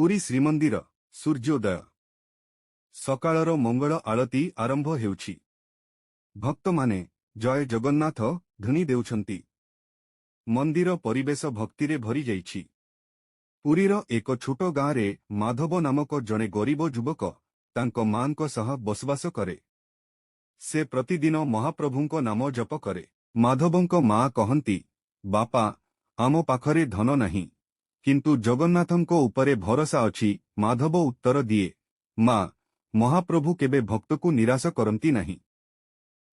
ପୁରୀ ଶ୍ରୀମନ୍ଦିର ସୂର୍ଯ୍ୟୋଦୟ ସକାଳର ମଙ୍ଗଳ ଆଳତି ଆରମ୍ଭ ହେଉଛି। ଭକ୍ତମାନେ ଜୟ ଜଗନ୍ନାଥ ଧ୍ୱନି ଦେଉଛନ୍ତି। ମନ୍ଦିର ପରିବେଶ ଭକ୍ତିରେ ଭରିଯାଇଛି। ପୁରୀର ଏକ ଛୋଟ ଗାଁରେ ମାଧବ ନାମକ ଜଣେ ଗରିବ ଯୁବକ ତାଙ୍କ ମାଙ୍କ ସହ ବସବାସ କରେ। ସେ ପ୍ରତିଦିନ ମହାପ୍ରଭୁଙ୍କ ନାମ ଜପ କରେ। ମାଧବଙ୍କ ମା କହନ୍ତି, ବାପା, ଆମ ପାଖରେ ଧନ ନାହିଁ, କିନ୍ତୁ ଜଗନ୍ନାଥଙ୍କ ଉପରେ ଭରସା ଅଛି। ମାଧବ ଉତ୍ତର ଦିଏ, ମା, ମହାପ୍ରଭୁ କେବେ ଭକ୍ତକୁ ନିରାଶ କରନ୍ତି ନାହିଁ।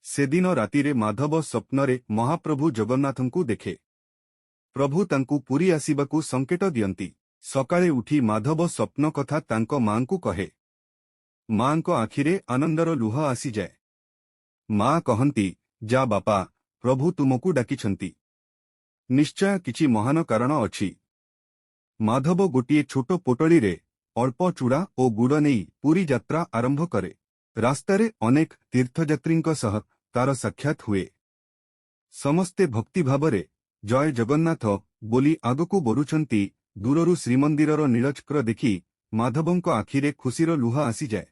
ସେଦିନ ରାତିରେ ମାଧବ ସ୍ୱପ୍ନରେ ମହାପ୍ରଭୁ ଜଗନ୍ନାଥଙ୍କୁ ଦେଖେ। ପ୍ରଭୁ ତାଙ୍କୁ ପୁରୀ ଆସିବାକୁ ସଂକେତ ଦିଅନ୍ତି। ସକାଳେ ଉଠି ମାଧବ ସ୍ୱପ୍ନ କଥା ତାଙ୍କ ମାଙ୍କୁ କହେ। ମାଙ୍କ ଆଖିରେ ଆନନ୍ଦର ଲୁହ ଆସିଯାଏ। ମା କହନ୍ତି, ଯା ବାପା, ପ୍ରଭୁ ତୁମକୁ ଡାକିଛନ୍ତି। ନିଶ୍ଚୟ କିଛି ମହାନ କାରଣ ଅଛି। ମାଧବ ଗୋଟିଏ ଛୋଟ ପୋଟଳିରେ ଅଳ୍ପ ଚୂଡ଼ା ଓ ଗୁଡ଼ ନେଇ ପୁରୀ ଯାତ୍ରା ଆରମ୍ଭ କରେ। ରାସ୍ତାରେ ଅନେକ ତୀର୍ଥଯାତ୍ରୀଙ୍କ ସହ ତାର ସାକ୍ଷାତ ହୁଏ। ସମସ୍ତେ ଭକ୍ତିଭାବରେ ଜୟ ଜଗନ୍ନାଥ ବୋଲି ଆଗକୁ ବଢୁଛନ୍ତି। ଦୂରରୁ ଶ୍ରୀମନ୍ଦିରର ନୀଳଚକ୍ର ଦେଖି ମାଧବଙ୍କ ଆଖିରେ ଖୁସିର ଲୁହ ଆସିଯାଏ।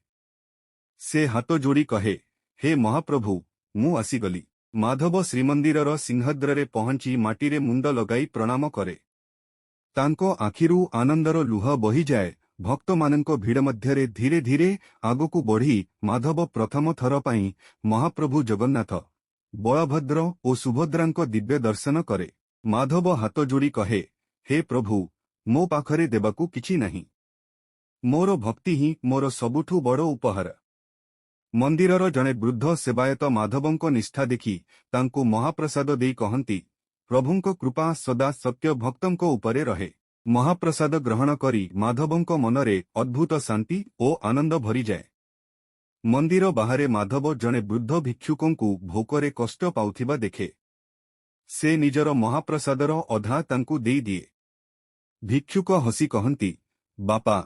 ସେ ହାତ ଯୋଡ଼ି କହେ, ହେ ମହାପ୍ରଭୁ, ମୁଁ ଆସିଗଲି। ମାଧବ ଶ୍ରୀମନ୍ଦିରର ସିଂହଦ୍ୱାରରେ ପହଞ୍ଚି ମାଟିରେ ମୁଣ୍ଡ ଲଗାଇ ପ୍ରଣାମ କରେ। ତାଙ୍କ ଆଖିରୁ ଆନନ୍ଦର ଲୁହ ବହିଯାଏ। ଭକ୍ତମାନଙ୍କ ଭିଡ଼ ମଧ୍ୟରେ ଧୀରେ ଧୀରେ ଆଗକୁ ବଢ଼ି ମାଧବ ପ୍ରଥମ ଥର ପାଇଁ ମହାପ୍ରଭୁ ଜଗନ୍ନାଥ, ବଳଭଦ୍ର ଓ ସୁଭଦ୍ରାଙ୍କ ଦିବ୍ୟ ଦର୍ଶନ କରେ। ମାଧବ ହାତ ଯୋଡ଼ି କହେ, ହେ ପ୍ରଭୁ, ମୋ ପାଖରେ ଦେବାକୁ କିଛି ନାହିଁ। ମୋର ଭକ୍ତି ହିଁ ମୋର ସବୁଠୁ ବଡ଼ ଉପହାର। ମନ୍ଦିରର ଜଣେ ବୃଦ୍ଧ ସେବାୟତ ମାଧବଙ୍କ ନିଷ୍ଠା ଦେଖି ତାଙ୍କୁ ମହାପ୍ରସାଦ ଦେଇ କହନ୍ତି, ପ୍ରଭୁଙ୍କ କୃପା ସଦା ସତ୍ୟ ଭକ୍ତଙ୍କ ଉପରେ ରହେ। ମହାପ୍ରସାଦ ଗ୍ରହଣ କରି ମାଧବଙ୍କ ମନରେ ଅଦ୍ଭୁତ ଶାନ୍ତି ଓ ଆନନ୍ଦ ଭରିଯାଏ। ମନ୍ଦିର ବାହାରେ ମାଧବ ଜଣେ ବୃଦ୍ଧ ଭିକ୍ଷୁକଙ୍କୁ ଭୋକରେ କଷ୍ଟ ପାଉଥିବା ଦେଖେ। ସେ ନିଜର ମହାପ୍ରସାଦର ଅଧା ତାଙ୍କୁ ଦେଇଦିଏ। ଭିକ୍ଷୁକ ହସି କହନ୍ତି, ବାପା,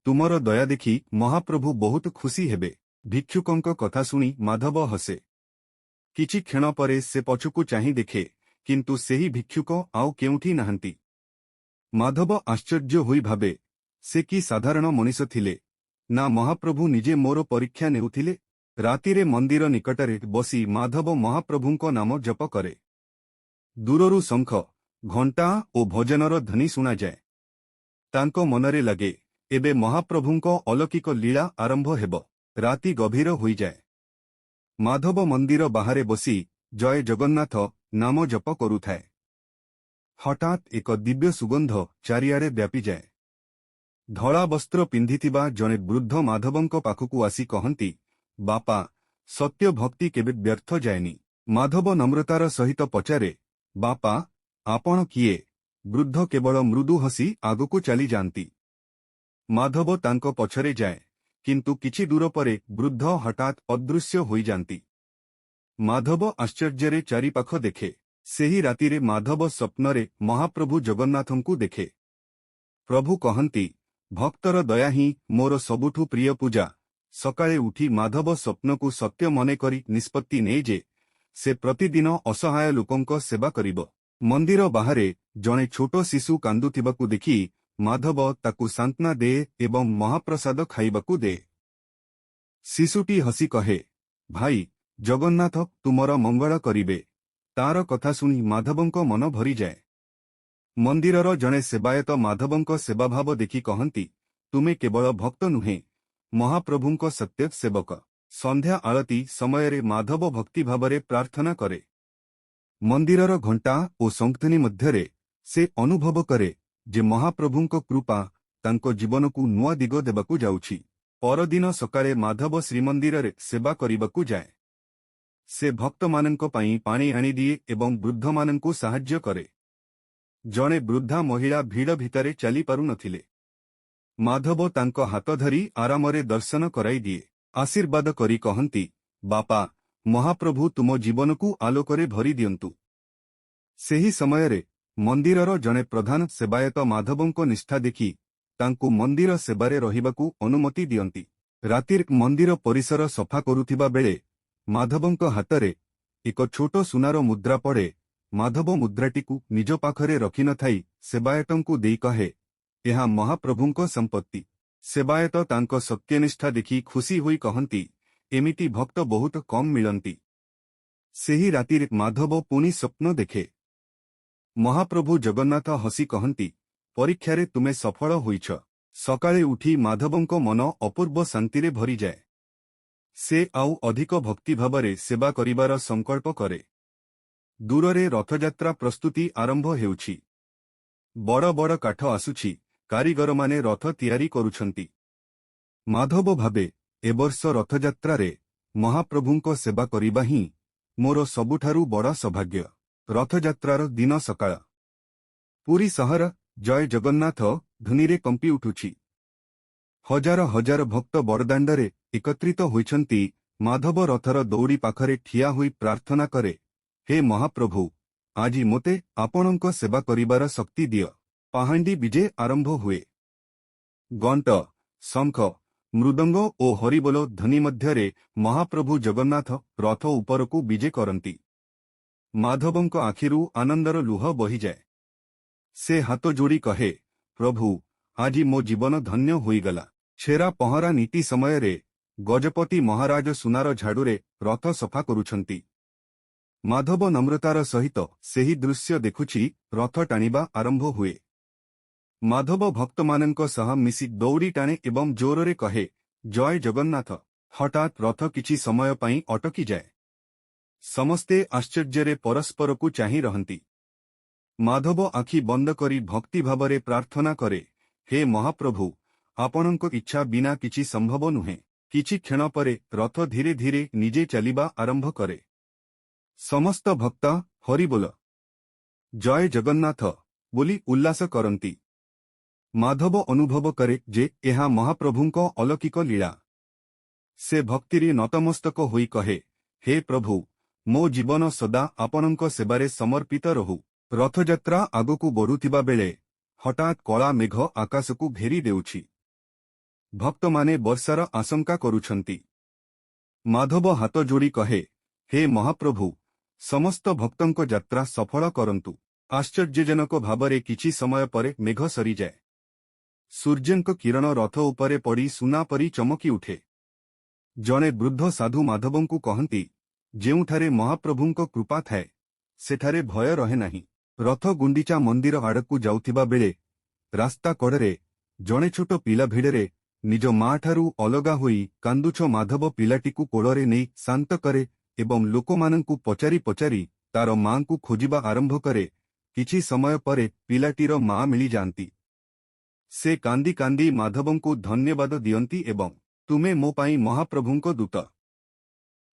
ତୁମର ଦୟା ଦେଖି ମହାପ୍ରଭୁ ବହୁତ ଖୁସି ହେବେ। ଭିକ୍ଷୁକଙ୍କ କଥା ଶୁଣି ମାଧବ ହସେ। କିଛି କ୍ଷଣ ପରେ ସେ ପଛକୁ ଚାହିଁ ଦେଖେ, କିନ୍ତୁ ସେହି ଭିକ୍ଷୁକ ଆଉ କେଉଁଠି ନାହାନ୍ତି। ମାଧବ ଆଶ୍ଚର୍ଯ୍ୟ ହୋଇ ଭାବେ, ସେ କି ସାଧାରଣ ମଣିଷ ଥିଲେ, ନା ମହାପ୍ରଭୁ ନିଜେ ମୋର ପରୀକ୍ଷା ନେଉଥିଲେ। ରାତିରେ ମନ୍ଦିର ନିକଟରେ ବସି ମାଧବ ମହାପ୍ରଭୁଙ୍କ ନାମ ଜପ କରେ। ଦୂରରୁ ଶଙ୍ଖ, ଘଣ୍ଟା ଓ ଭଜନର ଧ୍ୱନି ଶୁଣାଯାଏ। ତାଙ୍କ ମନରେ ଲାଗେ, ଏବେ ମହାପ୍ରଭୁଙ୍କ ଅଲୌକିକ ଲୀଳା ଆରମ୍ଭ ହେବ। ରାତି ଗଭୀର ହୋଇଯାଏ। ମାଧବ ମନ୍ଦିର ବାହାରେ ବସି ଜୟ ଜଗନ୍ନାଥ ନାମ ଜପ କରୁଥାଏ। ହଠାତ୍ ଏକ ଦିବ୍ୟ ସୁଗନ୍ଧ ଚାରିଆଡ଼େ ବ୍ୟାପିଯାଏ। ଧଳା ବସ୍ତ୍ର ପିନ୍ଧିଥିବା ଜଣେ ବୃଦ୍ଧ ମାଧବଙ୍କ ପାଖକୁ ଆସି କହନ୍ତି, ବାପା, ସତ୍ୟ ଭକ୍ତି କେବେ ବ୍ୟର୍ଥ ଯାଏନି। ମାଧବ ନମ୍ରତାର ସହିତ ପଚାରେ, ବାପା, ଆପଣ କିଏ? ବୃଦ୍ଧ କେବଳ ମୃଦୁ ହସି ଆଗକୁ ଚାଲିଯାଆନ୍ତି। ମାଧବ ତାଙ୍କ ପଛରେ ଯାଏ, କିନ୍ତୁ କିଛି ଦୂର ପରେ ବୃଦ୍ଧ ହଠାତ୍ ଅଦୃଶ୍ୟ ହୋଇଯାନ୍ତି। ମାଧବ ଆଶ୍ଚର୍ଯ୍ୟରେ ଚାରିପାଖ ଦେଖେ। ସେହି ରାତିରେ ମାଧବ ସ୍ୱପ୍ନରେ ମହାପ୍ରଭୁ ଜଗନ୍ନାଥଙ୍କୁ ଦେଖେ। ପ୍ରଭୁ କହନ୍ତି, ଭକ୍ତର ଦୟା ହିଁ ମୋର ସବୁଠୁ ପ୍ରିୟ ପୂଜା। ସକାଳେ ଉଠି ମାଧବ ସ୍ୱପ୍ନକୁ ସତ୍ୟ ମନେକରି ନିଷ୍ପତ୍ତି ନେଇ ଯେ ସେ ପ୍ରତିଦିନ ଅସହାୟ ଲୋକଙ୍କ ସେବା କରିବ। ମନ୍ଦିର ବାହାରେ ଜଣେ ଛୋଟ ଶିଶୁ କାନ୍ଦୁଥିବାକୁ ଦେଖି ମାଧବ ତାକୁ ସାନ୍ତ୍ୱନା ଦିଏ ଏବଂ ମହାପ୍ରସାଦ ଖାଇବାକୁ ଦିଏ। ଶିଶୁଟି ହସି କହେ, ଭାଇ, ଜଗନ୍ନାଥ ତୁମର ମଙ୍ଗଳ କରିବେ। ତାର କଥା ଶୁଣି ମାଧବଙ୍କ ମନ ଭରିଯାଏ। ମନ୍ଦିରର ଜଣେ ସେବାୟତ ମାଧବଙ୍କ ସେବାଭାବ ଦେଖି କହନ୍ତି, ତୁମେ କେବଳ ଭକ୍ତ ନୁହେଁ, ମହାପ୍ରଭୁଙ୍କ ସତ୍ୟ ସେବକ। ସନ୍ଧ୍ୟା ଆଳତୀ ସମୟରେ ମାଧବ ଭକ୍ତିଭାବରେ ପ୍ରାର୍ଥନା କରେ। ମନ୍ଦିରର ଘଣ୍ଟା ଓ ଶଙ୍ଖଧ୍ୱନି ମଧ୍ୟରେ ସେ ଅନୁଭବ କରେ ଯେ ମହାପ୍ରଭୁଙ୍କ କୃପା ତାଙ୍କ ଜୀବନକୁ ନୂଆ ଦିଗ ଦେବାକୁ ଯାଉଛି। ପରଦିନ ସକାଳେ ମାଧବ ଶ୍ରୀମନ୍ଦିରରେ ସେବା କରିବାକୁ ଯାଏ। ସେ ଭକ୍ତମାନଙ୍କ ପାଇଁ ପାଣି ଆଣିଦିଏ ଏବଂ ବୃଦ୍ଧମାନଙ୍କୁ ସାହାଯ୍ୟ କରେ। ଜଣେ ବୃଦ୍ଧା ମହିଳା ଭିଡ଼ ଭିତରେ ଚାଲିପାରୁନଥିଲେ। ମାଧବ ତାଙ୍କ ହାତ ଧରି ଆରାମରେ ଦର୍ଶନ କରାଇଦିଏ। ଆଶୀର୍ବାଦ କରି କହନ୍ତି, ବାପା, ମହାପ୍ରଭୁ ତୁମ ଜୀବନକୁ ଆଲୋକରେ ଭରି ଦିଅନ୍ତୁ। ସେହି ସମୟରେ ମନ୍ଦିରର ଜଣେ ପ୍ରଧାନ ସେବାୟତ ମାଧବଙ୍କ ନିଷ୍ଠା ଦେଖି ତାଙ୍କୁ ମନ୍ଦିର ସେବାରେ ରହିବାକୁ ଅନୁମତି ଦିଅନ୍ତି। ରାତିରେ ମନ୍ଦିର ପରିସର ସଫା କରୁଥିବା ବେଳେ ମାଧବଙ୍କ ହାତରେ ଏକ ଛୋଟ ସୁନାର ମୁଦ୍ରା ପଡ଼େ। ମାଧବ ମୁଦ୍ରାଟିକୁ ନିଜ ପାଖରେ ରଖିନଥାଇ ସେବାୟତଙ୍କୁ ଦେଇ କହେ, ଏହା ମହାପ୍ରଭୁଙ୍କ ସମ୍ପତ୍ତି। ସେବାୟତ ତାଙ୍କ ସତ୍ୟନିଷ୍ଠା ଦେଖି ଖୁସି ହୋଇ କହନ୍ତି, ଏମିତି ଭକ୍ତ ବହୁତ କମ୍ ମିଳନ୍ତି। ସେହି ରାତିରେ ମାଧବ ପୁଣି ସ୍ୱପ୍ନ ଦେଖେ। ମହାପ୍ରଭୁ ଜଗନ୍ନାଥ ହସି କହନ୍ତି, ପରୀକ୍ଷାରେ ତୁମେ ସଫଳ ହୋଇଛ। ସକାଳେ ଉଠି ମାଧବଙ୍କ ମନ ଅପୂର୍ବ ଶାନ୍ତିରେ ଭରିଯାଏ। ସେ ଆଉ ଅଧିକ ଭକ୍ତିଭାବରେ ସେବା କରିବାର ସଂକଳ୍ପ କରେ। ଦୂରରେ ରଥଯାତ୍ରା ପ୍ରସ୍ତୁତି ଆରମ୍ଭ ହେଉଛି। ବଡ଼ ବଡ଼ କାଠ ଆସୁଛି, କାରିଗରମାନେ ରଥ ତିଆରି କରୁଛନ୍ତି। ମାଧବ ଭାବେ, ଏବର୍ଷ ରଥଯାତ୍ରାରେ ମହାପ୍ରଭୁଙ୍କ ସେବା କରିବା ହିଁ ମୋର ସବୁଠାରୁ ବଡ଼ ସୌଭାଗ୍ୟ। ରଥଯାତ୍ରାର ଦିନ ସକାଳ। ପୁରୀ ସହର ଜୟ ଜଗନ୍ନାଥ ଧ୍ୱନିରେ କମ୍ପି ଉଠୁଛି। ହଜାର ହଜାର ଭକ୍ତ ବଡ଼ଦାଣ୍ଡରେ ଏକତ୍ରିତ ହୋଇଛନ୍ତି। ମାଧବ ରଥର ଦଉଡ଼ି ପାଖରେ ଠିଆ ହୋଇ ପ୍ରାର୍ଥନା କରେ, ହେ ମହାପ୍ରଭୁ, ଆଜି ମୋତେ ଆପଣଙ୍କ ସେବା କରିବାର ଶକ୍ତି ଦିଅ। ପାହାଣ୍ଡି ବିଜେ ଆରମ୍ଭ ହୁଏ। ଘଣ୍ଟ, ଶଙ୍ଖ, ମୃଦଙ୍ଗ ଓ ହରିବୋଲ ଧ୍ୱନି ମଧ୍ୟରେ ମହାପ୍ରଭୁ ଜଗନ୍ନାଥ ରଥ ଉପରକୁ ବିଜେ କରନ୍ତି। ମାଧବଙ୍କ ଆଖିରୁ ଆନନ୍ଦର ଲୁହ ବହିଯାଏ। ସେ ହାତ ଯୋଡ଼ି କହେ, ପ୍ରଭୁ, ଆଜି ମୋ ଜୀବନ ଧନ୍ୟ ହୋଇଗଲା। ଛେରା ପହଁରା ନୀତି ସମୟରେ ଗଜପତି ମହାରାଜ ସୁନାର ଝାଡ଼ୁରେ ରଥ ସଫା କରୁଛନ୍ତି। ମାଧବ ନମ୍ରତାର ସହିତ ସେହି ଦୃଶ୍ୟ ଦେଖୁଛି। ରଥ ଟାଣିବା ଆରମ୍ଭ ହୁଏ। ମାଧବ ଭକ୍ତମାନଙ୍କ ସହ ମିଶି ଦଉଡ଼ି ଟାଣେ ଏବଂ ଜୋରରେ କହେ, ଜୟ ଜଗନ୍ନାଥ। ହଠାତ୍ ରଥ କିଛି ସମୟ ପାଇଁ ଅଟକିଯାଏ। ସମସ୍ତେ ଆଶ୍ଚର୍ଯ୍ୟରେ ପରସ୍ପରକୁ ଚାହିଁ ରହନ୍ତି। ମାଧବ ଆଖି ବନ୍ଦ କରି ଭକ୍ତିଭାବରେ ପ୍ରାର୍ଥନା କରେ, ହେ ମହାପ୍ରଭୁ, ଆପଣଙ୍କ ଇଚ୍ଛା ବିନା କିଛି ସମ୍ଭବ ନୁହେଁ। କିଛି କ୍ଷଣ ପରେ ରଥ ଧୀରେ ଧୀରେ ନିଜେ ଚାଲିବା ଆରମ୍ଭ କରେ। ସମସ୍ତ ଭକ୍ତ ହରିବୋଲ, ଜୟ ଜଗନ୍ନାଥ ବୋଲି ଉଲ୍ଲାସ କରନ୍ତି। ମାଧବ ଅନୁଭବ କରେ ଯେ ଏହା ମହାପ୍ରଭୁଙ୍କ ଅଲୌକିକ ଲୀଳା। ସେ ଭକ୍ତିରେ ନତମସ୍ତକ ହୋଇ କହେ, ହେ ପ୍ରଭୁ, ମୋ ଜୀବନ ସଦା ଆପଣଙ୍କ ସେବାରେ ସମର୍ପିତ ରହୁ। ରଥଯାତ୍ରା ଆଗକୁ ବଢ଼ୁଥିବା ବେଳେ ହଠାତ୍ କଳା ମେଘ ଆକାଶକୁ ଘେରି ଦେଉଛି। ଭକ୍ତମାନେ ବର୍ଷାର ଆଶଙ୍କା କରୁଛନ୍ତି। ମାଧବ ହାତ ଯୋଡ଼ି କହେ, ହେ ମହାପ୍ରଭୁ, ସମସ୍ତ ଭକ୍ତଙ୍କ ଯାତ୍ରା ସଫଳ କରନ୍ତୁ। ଆଶ୍ଚର୍ଯ୍ୟଜନକ ଭାବରେ କିଛି ସମୟ ପରେ ମେଘ ସରିଯାଏ। ସୂର୍ଯ୍ୟଙ୍କ କିରଣ ରଥ ଉପରେ ପଡ଼ି ସୁନା ପରି ଚମକି ଉଠେ। ଜଣେ ବୃଦ୍ଧ ସାଧୁ ମାଧବଙ୍କୁ କହନ୍ତି, ଯେଉଁଠାରେ ମହାପ୍ରଭୁଙ୍କ କୃପା ଥାଏ, ସେଠାରେ ଭୟ ରହେ ନାହିଁ। ରଥ ଗୁଣ୍ଡିଚା ମନ୍ଦିର ଆଡ଼କୁ ଯାଉଥିବା ବେଳେ ରାସ୍ତା କଡ଼ରେ ଜଣେ ଛୋଟ ପିଲା ଭିଡ଼ରେ ନିଜ ମାଆଠାରୁ ଅଲଗା ହୋଇ କାନ୍ଦୁଛ। ମାଧବ ପିଲାଟିକୁ କୋଳରେ ନେଇ ଶାନ୍ତ କରେ ଏବଂ ଲୋକମାନଙ୍କୁ ପଚାରି ପଚାରି ତାର ମାଆଙ୍କୁ ଖୋଜିବା ଆରମ୍ଭ କରେ। କିଛି ସମୟ ପରେ ପିଲାଟିର ମାଆ ମିଳିଯାଆନ୍ତି। ସେ କାନ୍ଦି କାନ୍ଦି ମାଧବଙ୍କୁ ଧନ୍ୟବାଦ ଦିଅନ୍ତି ଏବଂ ତୁମେ ମୋ ପାଇଁ ମହାପ୍ରଭୁଙ୍କ ଦୂତ।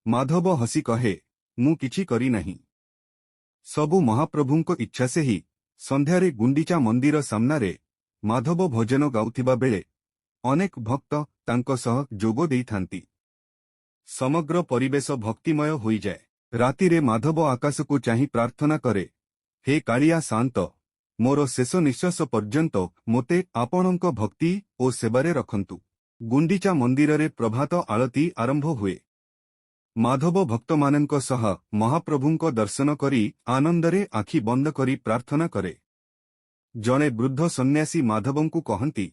ମାଧବ ହସି କହେ, ମୁଁ କିଛି କରିନାହିଁ। ସବୁ ମହାପ୍ରଭୁଙ୍କ ଇଚ୍ଛା। ସେହି ସନ୍ଧ୍ୟାରେ ଗୁଣ୍ଡିଚା ମନ୍ଦିର ସାମ୍ନାରେ ମାଧବ ଭଜନ ଗାଉଥିବା ବେଳେ ଅନେକ ଭକ୍ତ ତାଙ୍କ ସହ ଯୋଗ ଦେଇଥାନ୍ତି। ସମଗ୍ର ପରିବେଶ ଭକ୍ତିମୟ ହୋଇଯାଏ। ରାତିରେ ମାଧବ ଆକାଶକୁ ଚାହିଁ ପ୍ରାର୍ଥନା କରେ, ହେ କାଳିଆ ଶାନ୍ତ, ମୋର ଶେଷ ନିଶ୍ୱାସ ପର୍ଯ୍ୟନ୍ତ ମୋତେ ଆପଣଙ୍କ ଭକ୍ତି ଓ ସେବାରେ ରଖନ୍ତୁ। ଗୁଣ୍ଡିଚା ମନ୍ଦିରରେ ପ୍ରଭାତ ଆଳତୀ ଆରମ୍ଭ ହୁଏ। ମାଧବ ଭକ୍ତମାନଙ୍କ ସହ ମହାପ୍ରଭୁଙ୍କ ଦର୍ଶନ କରି ଆନନ୍ଦରେ ଆଖି ବନ୍ଦ କରି ପ୍ରାର୍ଥନା କରେ। ଜଣେ ବୃଦ୍ଧ ସନ୍ନ୍ୟାସୀ ମାଧବଙ୍କୁ କହନ୍ତି,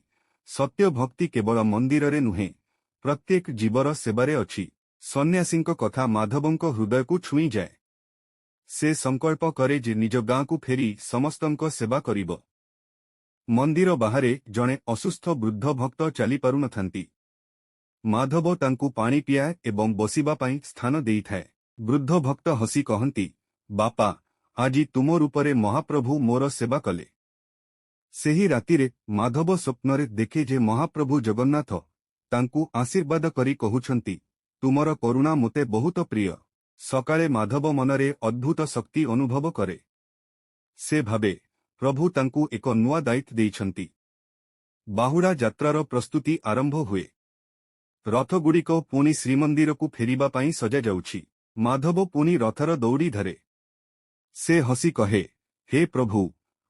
ସତ୍ୟ ଭକ୍ତି କେବଳ ମନ୍ଦିରରେ ନୁହେଁ, ପ୍ରତ୍ୟେକ ଜୀବର ସେବାରେ ଅଛି। ସନ୍ନ୍ୟାସୀଙ୍କ କଥା ମାଧବଙ୍କ ହୃଦୟକୁ ଛୁଇଁଯାଏ। ସେ ସଂକଳ୍ପ କରେ ଯେ ନିଜ ଗାଁକୁ ଫେରି ସମସ୍ତଙ୍କ ସେବା କରିବ। ମନ୍ଦିର ବାହାରେ ଜଣେ ଅସୁସ୍ଥ ବୃଦ୍ଧ ଭକ୍ତ ଚାଲିପାରୁନଥାନ୍ତି। ମାଧବ ତାଙ୍କୁ ପାଣି ପିଆଏ ଏବଂ ବସିବା ପାଇଁ ସ୍ଥାନ ଦେଇଥାଏ। ବୃଦ୍ଧ ଭକ୍ତ ହସି କହନ୍ତି, ବାପା, ଆଜି ତୁମ ରୂପରେ ମହାପ୍ରଭୁ ମୋର ସେବା କଲେ। ସେହି ରାତିରେ ମାଧବ ସ୍ୱପ୍ନରେ ଦେଖେ ଯେ ମହାପ୍ରଭୁ ଜଗନ୍ନାଥ ତାଙ୍କୁ ଆଶୀର୍ବାଦ କରି କହୁଛନ୍ତି, ତୁମର କରୁଣା ମୋତେ ବହୁତ ପ୍ରିୟ। ସକାଳେ ମାଧବ ମନରେ ଅଦ୍ଭୁତ ଶକ୍ତି ଅନୁଭବ କରେ। ସେ ଭାବେ, ପ୍ରଭୁ ତାଙ୍କୁ ଏକ ନୂଆ ଦାୟିତ୍ୱ ଦେଇଛନ୍ତି। ବାହୁଡ଼ା ଯାତ୍ରାର ପ୍ରସ୍ତୁତି ଆରମ୍ଭ ହୁଏ। ରଥଗୁଡ଼ିକ ପୁଣି ଶ୍ରୀମନ୍ଦିରକୁ ଫେରିବା ପାଇଁ ସଜାଯାଉଛି। ମାଧବ ପୁଣି ରଥର ଦଉଡ଼ି ଧରେ। ସେ ହସି କହେ, ହେ ପ୍ରଭୁ,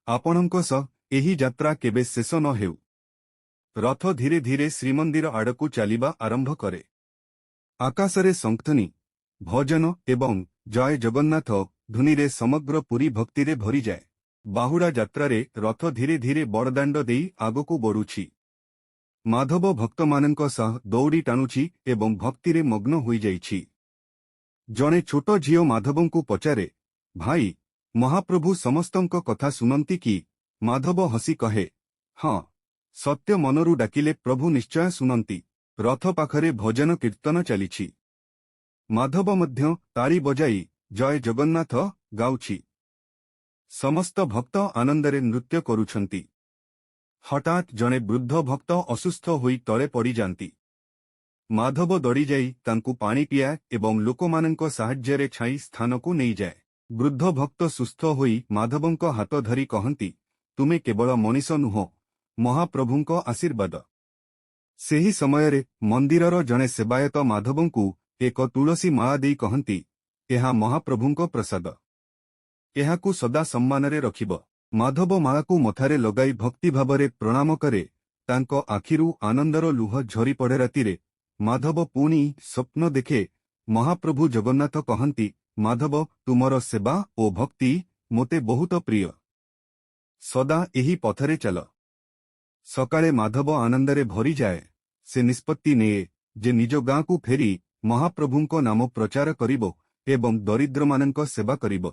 ଆପଣଙ୍କ ସହ ଏହି ଯାତ୍ରା କେବେ ଶେଷ ନ ହେଉ। ରଥ ଧୀରେ ଧୀରେ ଶ୍ରୀମନ୍ଦିର ଆଡ଼କୁ ଚାଲିବା ଆରମ୍ଭ କରେ। ଆକାଶରେ ଶଙ୍ଖଧ୍ୱନି, ଭଜନ ଏବଂ ଜୟ ଜଗନ୍ନାଥ ଧ୍ୱନିରେ ସମଗ୍ର ପୁରୀ ଭକ୍ତିରେ ଭରିଯାଏ। ବାହୁଡ଼ା ଯାତ୍ରାରେ ରଥ ଧୀରେ ଧୀରେ ବଡ଼ଦାଣ୍ଡ ଦେଇ ଆଗକୁ ବଢ଼ୁଛି। ମାଧବ ଭକ୍ତମାନଙ୍କ ସହ ଦୌଡ଼ି ଟାଣୁଛି ଏବଂ ଭକ୍ତିରେ ମଗ୍ନ ହୋଇଯାଇଛି। ଜଣେ ଛୋଟ ଝିଅ ମାଧବଙ୍କୁ ପଚାରେ, ଭାଇ, ମହାପ୍ରଭୁ ସମସ୍ତଙ୍କ କଥା ଶୁଣନ୍ତି କି? ମାଧବ ହସି କହେ, ହଁ, ସତ୍ୟ ମନରୁ ଡାକିଲେ ପ୍ରଭୁ ନିଶ୍ଚୟ ଶୁଣନ୍ତି। ରଥ ପାଖରେ ଭଜନ କୀର୍ତ୍ତନ ଚାଲିଛି। ମାଧବ ମଧ୍ୟ ତାଳି ବଜାଇ ଜୟ ଜଗନ୍ନାଥ ଗାଉଛି। ସମସ୍ତ ଭକ୍ତ ଆନନ୍ଦରେ ନୃତ୍ୟ କରୁଛନ୍ତି। ହଠାତ୍ ଜଣେ ବୃଦ୍ଧ ଭକ୍ତ ଅସୁସ୍ଥ ହୋଇ ତଳେ ପଡ଼ିଯାନ୍ତି। ମାଧବ ଦୌଡ଼ିଯାଇ ତାଙ୍କୁ ପାଣି ପିଆଏ ଏବଂ ଲୋକମାନଙ୍କ ସାହାଯ୍ୟରେ ଛାଇ ସ୍ଥାନକୁ ନେଇଯାଏ। ବୃଦ୍ଧ ଭକ୍ତ ସୁସ୍ଥ ହୋଇ ମାଧବଙ୍କ ହାତ ଧରି କହନ୍ତି, ତୁମେ କେବଳ ମଣିଷ ନୁହଁ, ମହାପ୍ରଭୁଙ୍କ ଆଶୀର୍ବାଦ। ସେହି ସମୟରେ ମନ୍ଦିରର ଜଣେ ସେବାୟତ ମାଧବଙ୍କୁ ଏକ ତୁଳସୀ ମାଳା ଦେଇ କହନ୍ତି, ଏହା ମହାପ୍ରଭୁଙ୍କ ପ୍ରସାଦ। ଏହାକୁ ସଦା ସମ୍ମାନରେ ରଖିବ। ମାଧବ ମାଳାକୁ ମଥାରେ ଲଗାଇ ଭକ୍ତିଭାବରେ ପ୍ରଣାମ କରେ। ତାଙ୍କ ଆଖିରୁ ଆନନ୍ଦର ଲୁହ ଝରିପଡ଼େ। ରାତିରେ ମାଧବ ପୁଣି ସ୍ୱପ୍ନ ଦେଖେ। ମହାପ୍ରଭୁ ଜଗନ୍ନାଥ କହନ୍ତି, ମାଧବ, ତୁମର ସେବା ଓ ଭକ୍ତି ମୋତେ ବହୁତ ପ୍ରିୟ। ସଦା ଏହି ପଥରେ ଚାଲ। ସକାଳେ ମାଧବ ଆନନ୍ଦରେ ଭରିଯାଏ। ସେ ନିଷ୍ପତ୍ତି ନିଏ ଯେ ନିଜ ଗାଁକୁ ଫେରି ମହାପ୍ରଭୁଙ୍କ ନାମ ପ୍ରଚାର କରିବ ଏବଂ ଦରିଦ୍ରମାନଙ୍କ ସେବା କରିବ।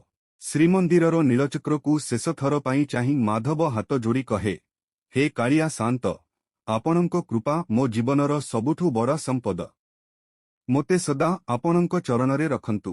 ଶ୍ରୀମନ୍ଦିରର ନୀଳଚକ୍ରକୁ ଶେଷ ଥର ପାଇଁ ଚାହିଁ ମାଧବ ହାତ ଯୋଡ଼ି କହେ, ହେ କାଳିଆ ସାନ୍ତ, ଆପଣଙ୍କ କୃପା ମୋ ଜୀବନର ସବୁଠୁ ବଡ଼ ସମ୍ପଦ। ମୋତେ ସଦା ଆପଣଙ୍କ ଚରଣରେ ରଖନ୍ତୁ।